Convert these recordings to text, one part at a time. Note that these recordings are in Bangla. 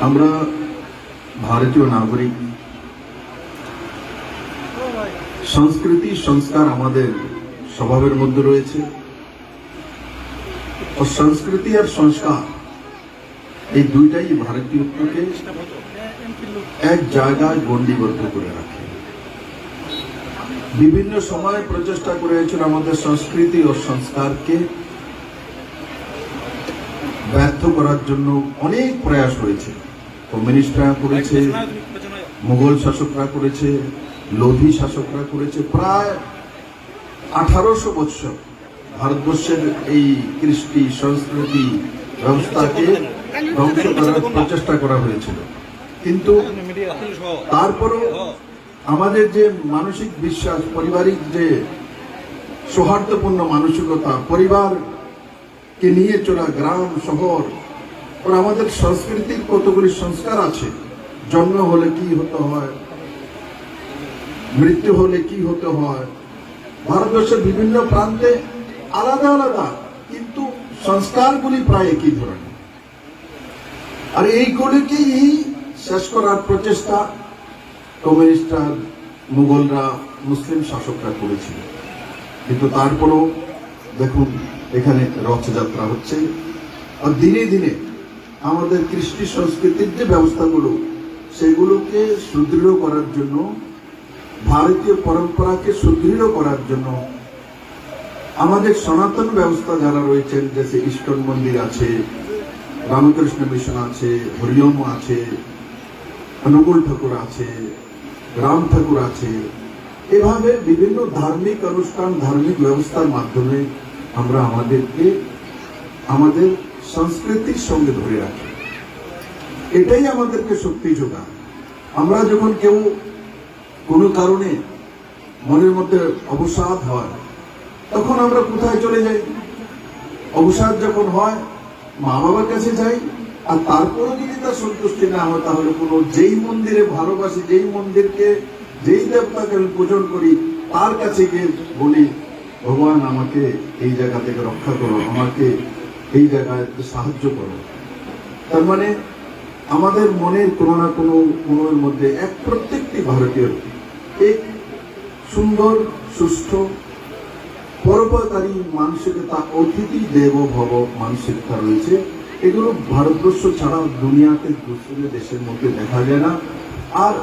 আমরা ভারতীয় নাগরিক, সংস্কৃতি সংস্কার আমাদের স্বভাবের মধ্যে রয়েছে। ও সংস্কৃতি আর সংস্কার এই দুইটাই ভারতীয়ত্বকে এক জায়গায় গণ্ডিবদ্ধ করে রাখে। বিভিন্ন সময় প্রচেষ্টা করেছিল আমাদের সংস্কৃতি ও সংস্কারকে ব্যর্থ করার জন্য অনেক প্রয়াস হয়েছে। কমিউনিস্টরা করেছে, মুঘল শাসকরা করেছে, লোধী শাসকরা করেছে। প্রায় 1800 বছর ভারতবর্ষের এই কৃষ্টি সংস্কৃতি ব্যবস্থাকে ধ্বংস করার প্রচেষ্টা করা হয়েছিল। কিন্তু তারপরও আমাদের যে মানসিক বিশ্বাস, পারিবারিক যে সৌহার্দ্যপূর্ণ মানসিকতা, পরিবারকে নিয়ে চলা গ্রাম শহর, আর আমাদের সংস্কৃতির কতগুলি সংস্কার আছে। জন্ম হলে কি হতে হয়, মৃত্যু হলে কি হতে হয়, ভারতবর্ষের বিভিন্ন প্রান্তে আলাদা আলাদা, কিন্তু সংস্কারগুলি প্রায় একই ধরনের। আর এইগুলিকেই শেষ করার প্রচেষ্টা কমিউনিস্টরা, মুঘলরা, মুসলিম শাসকরা করেছিল। কিন্তু তারপরও দেখুন, এখানে রথযাত্রা হচ্ছে, আর দিনে দিনে আমাদের কৃষ্টি সংস্কৃতির যে ব্যবস্থাগুলো, সেগুলোকে সুদৃঢ় করার জন্য, ভারতীয় পরম্পরাকে সুদৃঢ় করার জন্য আমাদের সনাতন ব্যবস্থা যারা রয়েছেন, জেসে ইস্কন মন্দির আছে, রামকৃষ্ণ মিশন আছে, হরিওম আছে, অনুকূল ঠাকুর আছে, রাম ঠাকুর আছে, এভাবে বিভিন্ন ধার্মিক অনুষ্ঠান, ধার্মিক ব্যবস্থার মাধ্যমে আমরা আমাদেরকে আমাদের সংস্কৃতির সঙ্গে ধরে রাখি। এটাই আমাদেরকে শক্তি যোগায়। আমরা যখন কেউ কোনো কারণে মনের মধ্যে অবসাদ হয়, তখন আমরা কোথায় চলে যাই? অবসাদ যখন হয়, মা বাবার কাছে যাই। আর তারপরে যদি তার সন্তুষ্টি না হয়, তাহলে কোনো যেই মন্দিরে ভালোবাসি, যেই মন্দিরকে, যেই দেবতাকে আমি পূজন করি, তার কাছে গিয়ে বলি, ভগবান আমাকে এই জায়গা থেকে রক্ষা করো, আমাকে এই জায়গায় সাহায্য করো। তার মানে আমাদের মনের কোনো না কোনোর মধ্যে প্রত্যেকটি ভারতীয় এক সুন্দর, সুষ্ঠ, পরোপকারী মানসিকতা, অতিথি দেব ভব মানসিকতা রয়েছে। এগুলো ভারতবর্ষ ছাড়াও দুনিয়াতে দুসরে দেশের মধ্যে দেখা যায় না। আর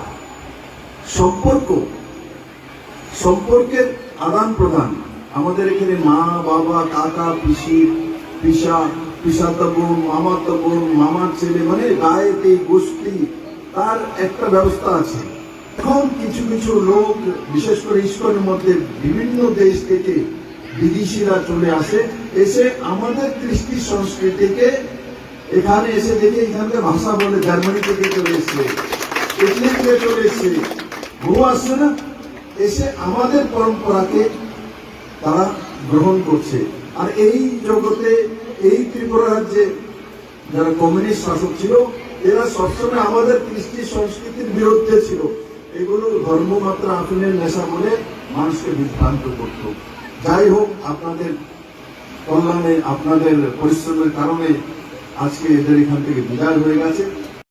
সম্পর্কের আদান প্রদান, আমাদের এখানে মা বাবা, কাকা পিসি, পিসাতো বোন, মামাতো বোন, মামার ছেলে, মানে গায়েতে গোষ্ঠী, তার একটা ব্যবস্থা আছে। এখন কিছু কিছু লোক, বিশেষ করে ইস্কনের মধ্যে বিভিন্ন দেশ থেকে বিদেশিরা চলে আসে, এসে আমাদের কৃষ্টি সংস্কৃতিকে এখানে এসে দেখে এখানকার ভাষা বলে, জার্মানি থেকে চলে এসছে, ইটালি থেকে চলে এসছে, বহু আসছে না, এসে আমাদের পরম্পরাকে তারা গ্রহণ করছে। আর এই জগতে, এই ত্রিপুরা রাজ্যে যারা কমিউনিস্ট শাসক ছিল, এরা সবসময় আমাদের কৃষ্টি সংস্কৃতির বিরুদ্ধে ছিল। এগুলো ধর্মমাত্রা আফিনের নেশা বলে মানুষকে বিভ্রান্ত করত। যাই হোক, আপনাদের কল্যাণে, আপনাদের পরিশ্রমের কারণে আজকে এদের এখান থেকে বিদায় হয়ে গেছে।